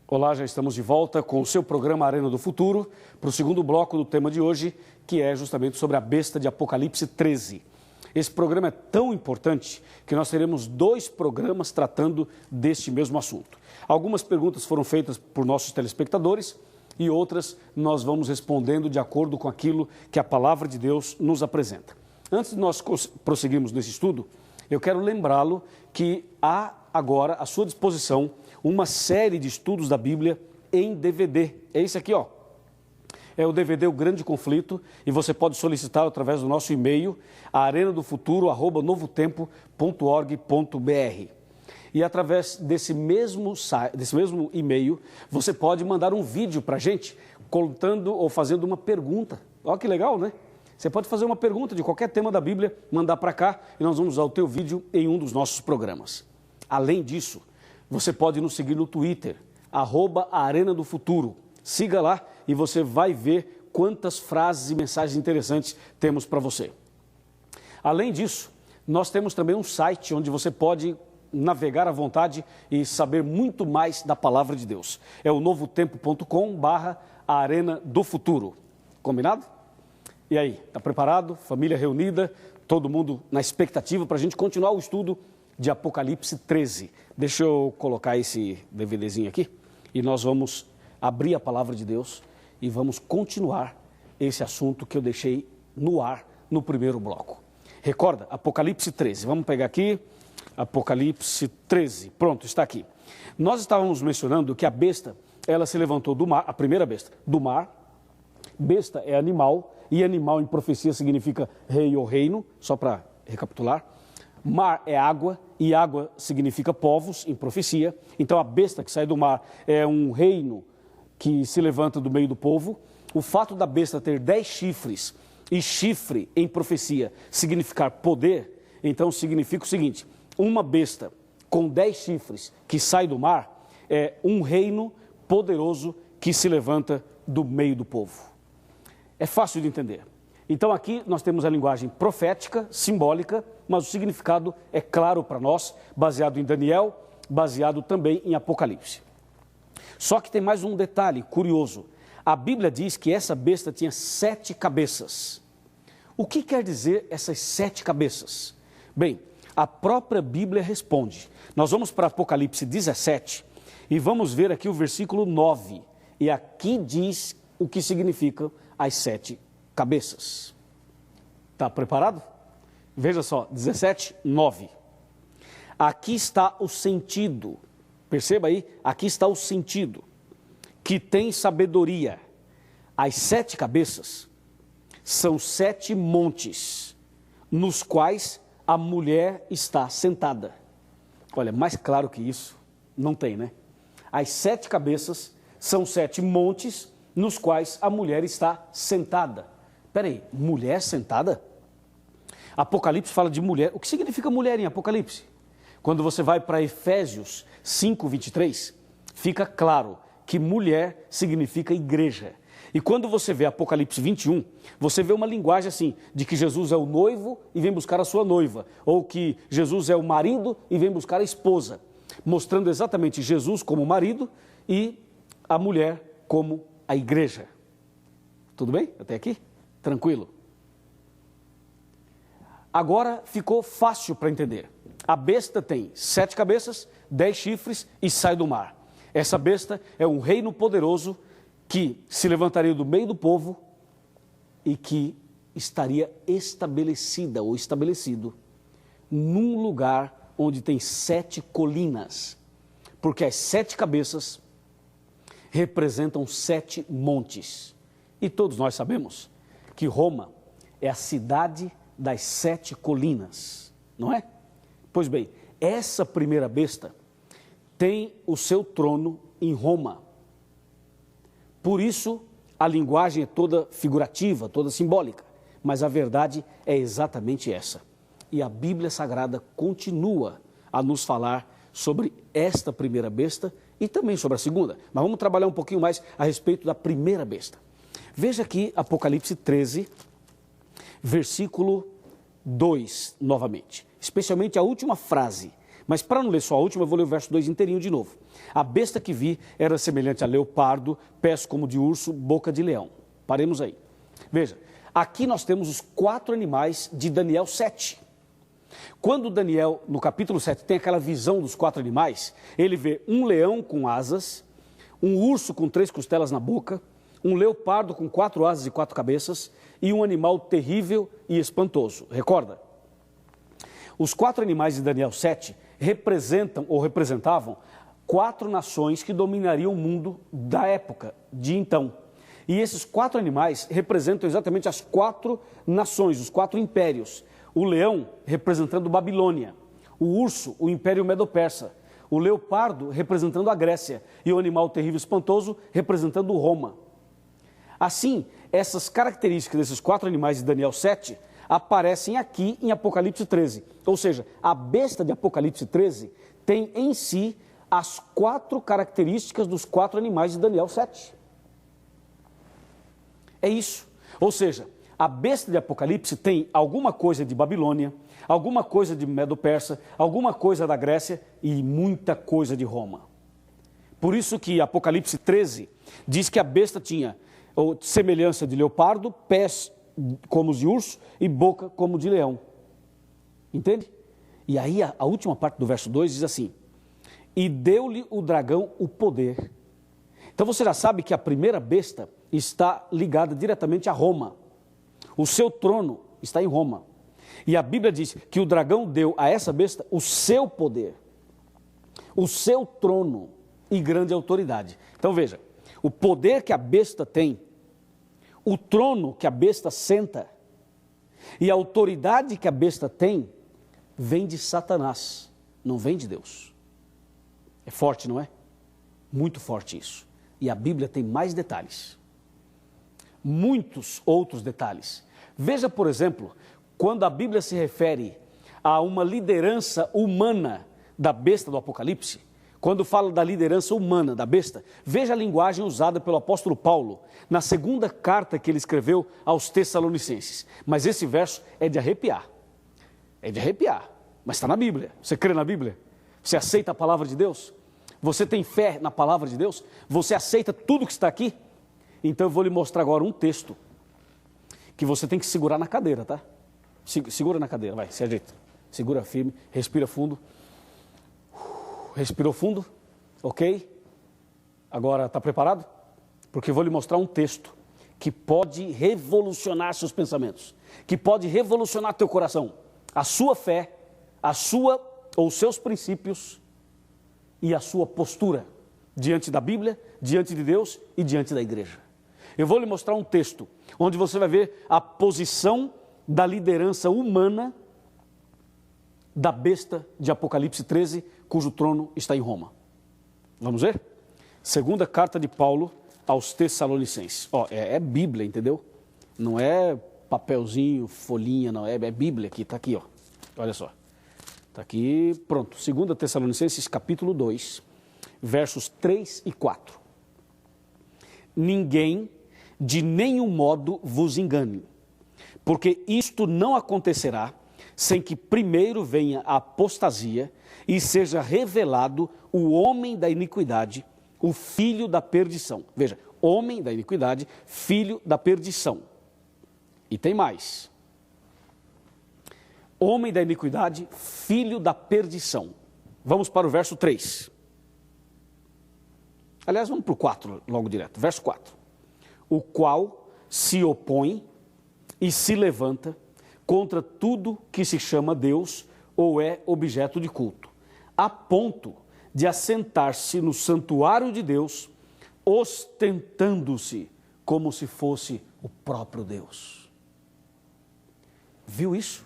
Olá, já estamos de volta com o seu programa Arena do Futuro, para o segundo bloco do tema de hoje, que é justamente sobre a besta de Apocalipse 13. Esse programa é tão importante que nós teremos 2 programas tratando deste mesmo assunto. Algumas perguntas foram feitas por nossos telespectadores e outras nós vamos respondendo de acordo com aquilo que a Palavra de Deus nos apresenta. Antes de nós prosseguirmos nesse estudo, eu quero lembrá-lo que há agora à sua disposição uma série de estudos da Bíblia em DVD. É esse aqui, ó. É o DVD O Grande Conflito e você pode solicitar através do nosso e-mail arenadofuturo@novotemplo.org.br. E através desse mesmo e-mail, você pode mandar um vídeo para a gente contando ou fazendo uma pergunta. Olha que legal, né? Você pode fazer uma pergunta de qualquer tema da Bíblia, mandar para cá e nós vamos usar o teu vídeo em um dos nossos programas. Além disso, você pode nos seguir no Twitter, @arenadofuturo. Siga lá e você vai ver quantas frases e mensagens interessantes temos para você. Além disso, nós temos também um site onde você pode navegar à vontade e saber muito mais da Palavra de Deus. É o novotempo.com/Arena do Futuro. Combinado? E aí, está preparado? Família reunida, todo mundo na expectativa para a gente continuar o estudo de Apocalipse 13. Deixa eu colocar esse DVDzinho aqui e nós vamos abrir a Palavra de Deus e vamos continuar esse assunto que eu deixei no ar no primeiro bloco. Recorda, Apocalipse 13. Vamos pegar aqui, Apocalipse 13. Pronto, está aqui. Nós estávamos mencionando que a besta, ela se levantou do mar, a primeira besta, do mar. Besta é animal, e animal em profecia significa rei ou reino, só para recapitular. Mar é água, e água significa povos em profecia. Então a besta que sai do mar é um reino que se levanta do meio do povo. O fato da besta ter 10 chifres, e chifre em profecia significar poder, então significa o seguinte: uma besta com 10 chifres que sai do mar é um reino poderoso que se levanta do meio do povo. É fácil de entender. Então aqui nós temos a linguagem profética, simbólica, mas o significado é claro para nós, baseado em Daniel, baseado também em Apocalipse. Só que tem mais um detalhe curioso. A Bíblia diz que essa besta tinha 7 cabeças. O que quer dizer essas 7 cabeças? Bem, a própria Bíblia responde. Nós vamos para Apocalipse 17 e vamos ver aqui o versículo 9. E aqui diz o que significam as 7 cabeças. Está preparado? Veja só, 17, 9. Aqui está o sentido. Perceba aí, aqui está o sentido. Que tem sabedoria. As 7 cabeças são 7 montes, nos quais a mulher está sentada. Olha, mais claro que isso, não tem, né? As 7 cabeças são 7 montes, nos quais a mulher está sentada. Peraí, mulher sentada? Apocalipse fala de mulher. O que significa mulher em Apocalipse? Quando você vai para Efésios 5, 23, fica claro que mulher significa igreja. E quando você vê Apocalipse 21, você vê uma linguagem assim, de que Jesus é o noivo e vem buscar a sua noiva, ou que Jesus é o marido e vem buscar a esposa, mostrando exatamente Jesus como marido e a mulher como a igreja. Tudo bem? Até aqui? Tranquilo? Agora ficou fácil para entender. A besta tem 7 cabeças, 10 chifres e sai do mar. Essa besta é um reino poderoso que se levantaria do meio do povo e que estaria estabelecida ou estabelecido num lugar onde tem 7 colinas. Porque as 7 cabeças representam 7 montes. E todos nós sabemos que Roma é a cidade das 7 colinas, não é? Pois bem, essa primeira besta tem o seu trono em Roma. Por isso, a linguagem é toda figurativa, toda simbólica, mas a verdade é exatamente essa. E a Bíblia Sagrada continua a nos falar sobre esta primeira besta e também sobre a segunda. Mas vamos trabalhar um pouquinho mais a respeito da primeira besta. Veja aqui Apocalipse 13, versículo 2, novamente. Especialmente a última frase. Mas para não ler só a última, eu vou ler o verso 2 inteirinho de novo. A besta que vi era semelhante a leopardo, pés como de urso, boca de leão. Paremos aí. Veja, aqui nós temos os 4 animais de Daniel 7. Quando Daniel, no capítulo 7, tem aquela visão dos 4 animais, ele vê um leão com asas, um urso com 3 costelas na boca, um leopardo com 4 asas e 4 cabeças e um animal terrível e espantoso. Recorda? Os 4 animais de Daniel 7 representam ou representavam 4 nações que dominariam o mundo da época, de então. E esses 4 animais representam exatamente as 4 nações, os 4 impérios. O leão representando Babilônia, o urso, o Império Medo-Persa, o leopardo representando a Grécia e o animal terrível e espantoso representando Roma. Assim, essas características desses 4 animais de Daniel 7 aparecem aqui em Apocalipse 13. Ou seja, a besta de Apocalipse 13 tem em si as 4 características dos 4 animais de Daniel 7. É isso. Ou seja, a besta de Apocalipse tem alguma coisa de Babilônia, alguma coisa de Medo-Persa, alguma coisa da Grécia e muita coisa de Roma. Por isso que Apocalipse 13 diz que a besta tinha semelhança de leopardo, pés como os de urso e boca como de leão. Entende? E aí a última parte do verso 2 diz assim: e deu-lhe o dragão o poder. Então você já sabe que a primeira besta está ligada diretamente a Roma. O seu trono está em Roma. E a Bíblia diz que o dragão deu a essa besta o seu poder, o seu trono e grande autoridade. Então veja, o poder que a besta tem, o trono que a besta senta e a autoridade que a besta tem, vem de Satanás, não vem de Deus. É forte, não é? Muito forte isso. E a Bíblia tem mais detalhes. Muitos outros detalhes. Veja, por exemplo, quando a Bíblia se refere a uma liderança humana da besta do Apocalipse, quando fala da liderança humana da besta, veja a linguagem usada pelo apóstolo Paulo na segunda carta que ele escreveu aos Tessalonicenses. Mas esse verso é de arrepiar. É de arrepiar, mas está na Bíblia. Você crê na Bíblia? Você aceita a palavra de Deus? Você tem fé na palavra de Deus? Você aceita tudo que está aqui? Então eu vou lhe mostrar agora um texto que você tem que segurar na cadeira, tá? Segura na cadeira, vai, se ajeita. Segura firme, respira fundo. Respirou fundo, ok? Agora está preparado? Porque eu vou lhe mostrar um texto que pode revolucionar seus pensamentos, que pode revolucionar teu coração, a sua fé, a sua ou seus princípios e a sua postura diante da Bíblia, diante de Deus e diante da igreja. Eu vou lhe mostrar um texto onde você vai ver a posição da liderança humana da besta de Apocalipse 13, cujo trono está em Roma. Vamos ver? Segunda carta de Paulo aos Tessalonicenses. É Bíblia, entendeu? Não é papelzinho, folhinha, não. É Bíblia aqui, está aqui, ó. Olha só. Está aqui, pronto. Segunda Tessalonicenses, capítulo 2, versos 3 e 4. Ninguém de nenhum modo vos engane, porque isto não acontecerá sem que primeiro venha a apostasia e seja revelado o homem da iniquidade, o filho da perdição. Veja, homem da iniquidade, filho da perdição. E tem mais. Homem da iniquidade, filho da perdição. Vamos para o verso 3. Aliás, vamos para o 4 logo direto. Verso 4. O qual se opõe e se levanta contra tudo que se chama Deus ou é objeto de culto, a ponto de assentar-se no santuário de Deus, ostentando-se como se fosse o próprio Deus. Viu isso?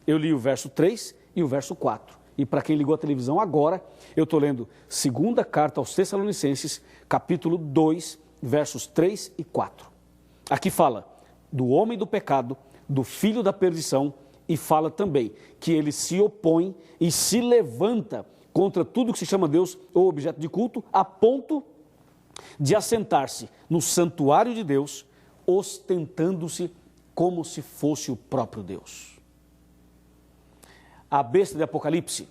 Eu li o verso 3 e o verso 4. E para quem ligou a televisão agora, eu estou lendo segunda carta aos Tessalonicenses, capítulo 2, versos 3 e 4. Aqui fala do homem do pecado, do filho da perdição, e fala também que ele se opõe e se levanta contra tudo que se chama Deus ou objeto de culto, a ponto de assentar-se no santuário de Deus, ostentando-se como se fosse o próprio Deus. A besta de Apocalipse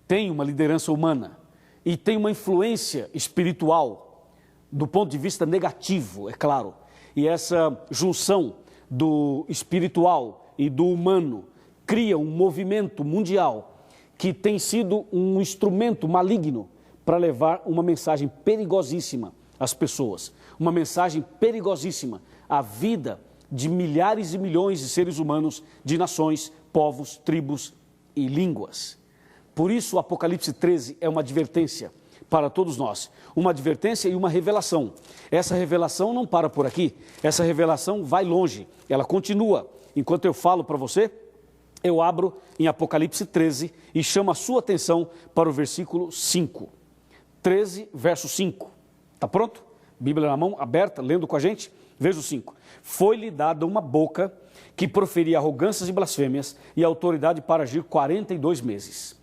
tem uma liderança humana e tem uma influência espiritual do ponto de vista negativo, é claro. E essa junção do espiritual e do humano cria um movimento mundial que tem sido um instrumento maligno para levar uma mensagem perigosíssima às pessoas, uma mensagem perigosíssima à vida de milhares e milhões de seres humanos, de nações, povos, tribos e línguas. Por isso o Apocalipse 13 é uma advertência para todos nós, uma advertência e uma revelação. Essa revelação não para por aqui, essa revelação vai longe, ela continua. Enquanto eu falo para você, eu abro em Apocalipse 13 e chamo a sua atenção para o versículo 5. 13, verso 5. Está pronto? Bíblia na mão, aberta, lendo com a gente? Veja o 5. Foi-lhe dada uma boca que proferia arrogâncias e blasfêmias e autoridade para agir 42 meses.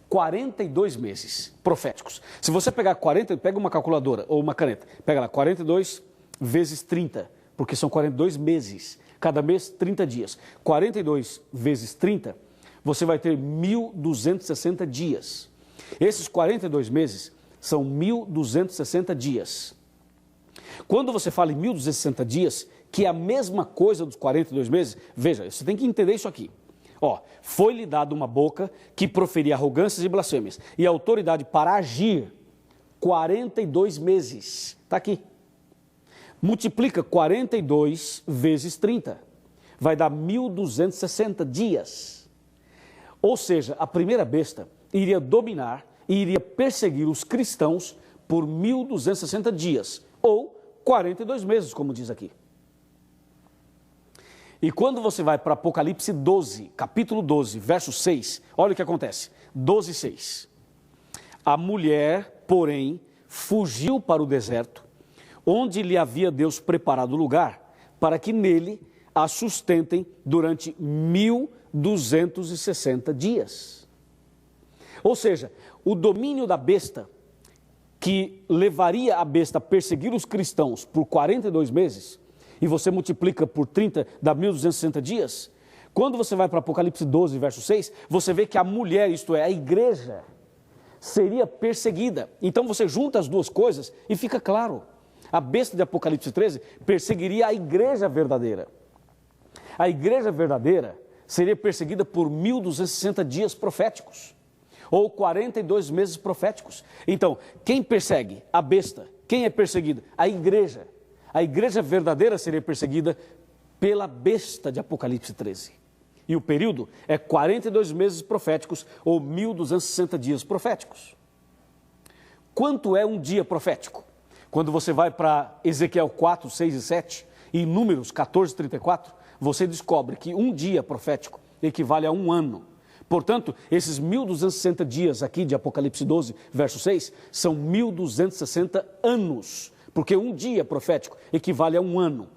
42 meses proféticos. Se você pegar 40, pega uma calculadora ou uma caneta, pega lá 42 vezes 30, porque são 42 meses. Cada mês, 30 dias. 42 vezes 30, você vai ter 1.260 dias. Esses 42 meses são 1.260 dias. Quando você fala em 1.260 dias, que é a mesma coisa dos 42 meses, veja, você tem que entender isso aqui. Foi-lhe dada uma boca que proferia arrogâncias e blasfêmias e autoridade para agir 42 meses. Está aqui. Multiplica 42 vezes 30. Vai dar 1.260 dias. Ou seja, a primeira besta iria dominar e iria perseguir os cristãos por 1.260 dias. Ou 42 meses, como diz aqui. E quando você vai para Apocalipse 12, capítulo 12, verso 6, olha o que acontece. 12, 6. A mulher, porém, fugiu para o deserto, onde lhe havia Deus preparado lugar, para que nele a sustentem durante 1.260 dias. Ou seja, o domínio da besta, que levaria a besta a perseguir os cristãos por 42 meses, e você multiplica por 30, dá 1.260 dias. Quando você vai para Apocalipse 12, verso 6, você vê que a mulher, isto é, a igreja, seria perseguida. Então você junta as duas coisas e fica claro. A besta de Apocalipse 13 perseguiria a igreja verdadeira. A igreja verdadeira seria perseguida por 1.260 dias proféticos, ou 42 meses proféticos. Então, quem persegue? A besta. Quem é perseguido? A igreja. A igreja verdadeira seria perseguida pela besta de Apocalipse 13. E o período é 42 meses proféticos ou 1.260 dias proféticos. Quanto é um dia profético? Quando você vai para Ezequiel 4, 6 e 7 e Números 14, 34, você descobre que um dia profético equivale a um ano. Portanto, esses 1.260 dias aqui de Apocalipse 12, verso 6, são 1.260 anos. Porque um dia profético equivale a um ano.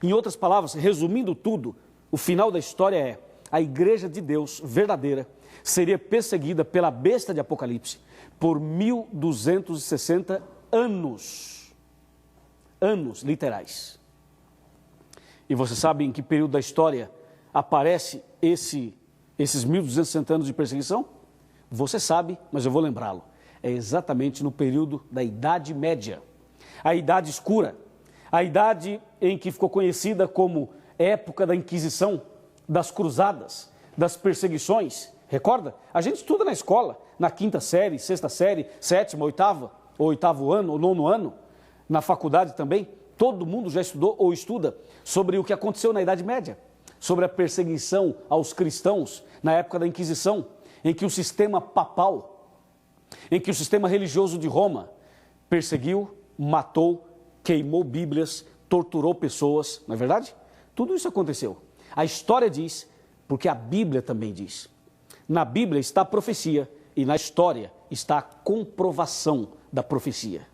Em outras palavras, resumindo tudo, o final da história é: a igreja de Deus verdadeira seria perseguida pela besta de Apocalipse por 1.260 anos. Anos literais. E você sabe em que período da história aparece esses 1.260 anos de perseguição? Você sabe, mas eu vou lembrá-lo. É exatamente no período da Idade Média. A Idade Escura, a idade em que ficou conhecida como época da Inquisição, das cruzadas, das perseguições. Recorda? A gente estuda na escola, na 5ª série, 6ª série, 7ª, 8ª, ou 8º ano, ou 9º ano, na faculdade também. Todo mundo já estudou ou estuda sobre o que aconteceu na Idade Média, sobre a perseguição aos cristãos na época da Inquisição, em que o sistema papal, em que o sistema religioso de Roma perseguiu, matou, queimou Bíblias, torturou pessoas, não é verdade? Tudo isso aconteceu. A história diz, porque a Bíblia também diz. Na Bíblia está a profecia e na história está a comprovação da profecia.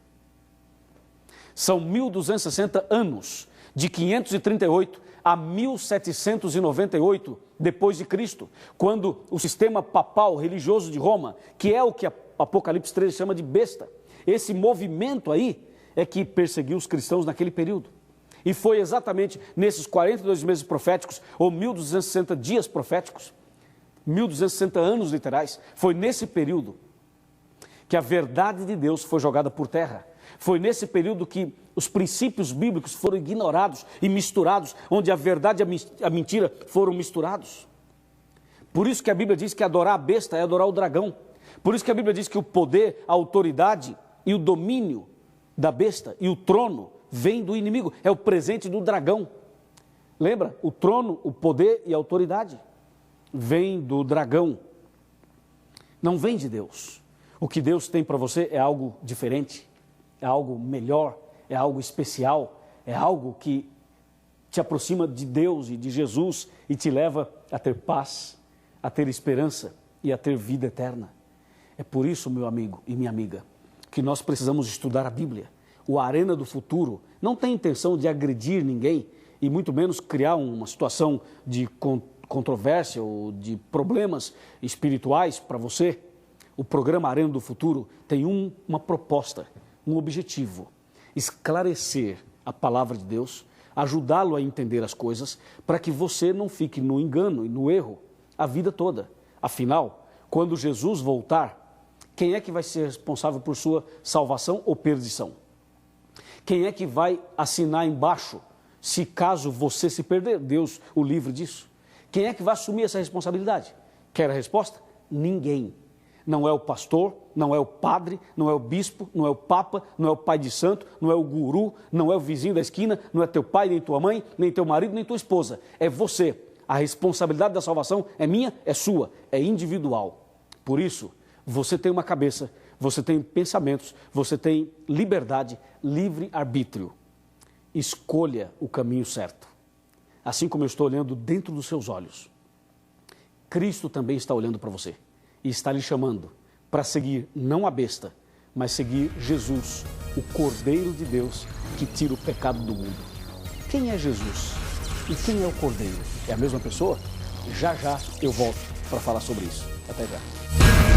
São 1.260 anos, de 538 a 1798 depois de Cristo, quando o sistema papal religioso de Roma, que é o que Apocalipse 13 chama de besta, esse movimento aí é que perseguiu os cristãos naquele período. E foi exatamente nesses 42 meses proféticos, ou 1.260 dias proféticos, 1.260 anos literais, foi nesse período que a verdade de Deus foi jogada por terra. Foi nesse período que os princípios bíblicos foram ignorados e misturados, onde a verdade e a mentira foram misturados. Por isso que a Bíblia diz que adorar a besta é adorar o dragão. Por isso que a Bíblia diz que o poder, a autoridade e o domínio da besta e o trono vem do inimigo, é o presente do dragão. Lembra? O trono, o poder e a autoridade vem do dragão. Não vem de Deus. O que Deus tem para você é algo diferente, é algo melhor, é algo especial, é algo que te aproxima de Deus e de Jesus e te leva a ter paz, a ter esperança e a ter vida eterna. É por isso, meu amigo e minha amiga, que nós precisamos estudar a Bíblia. O Arena do Futuro não tem intenção de agredir ninguém e muito menos criar uma situação de controvérsia ou de problemas espirituais para você. O programa Arena do Futuro tem uma proposta, um objetivo: esclarecer a palavra de Deus, ajudá-lo a entender as coisas, para que você não fique no engano e no erro a vida toda. Afinal, quando Jesus voltar, quem é que vai ser responsável por sua salvação ou perdição? Quem é que vai assinar embaixo, se caso você se perder? Deus o livre disso. Quem é que vai assumir essa responsabilidade? Quer a resposta? Ninguém. Não é o pastor, não é o padre, não é o bispo, não é o papa, não é o pai de santo, não é o guru, não é o vizinho da esquina, não é teu pai, nem tua mãe, nem teu marido, nem tua esposa. É você. A responsabilidade da salvação é minha, é sua, é individual. Por isso, você tem uma cabeça, você tem pensamentos, você tem liberdade, livre-arbítrio. Escolha o caminho certo. Assim como eu estou olhando dentro dos seus olhos, Cristo também está olhando para você e está lhe chamando para seguir não a besta, mas seguir Jesus, o Cordeiro de Deus que tira o pecado do mundo. Quem é Jesus? E quem é o Cordeiro? É a mesma pessoa? Já já eu volto para falar sobre isso. Até já.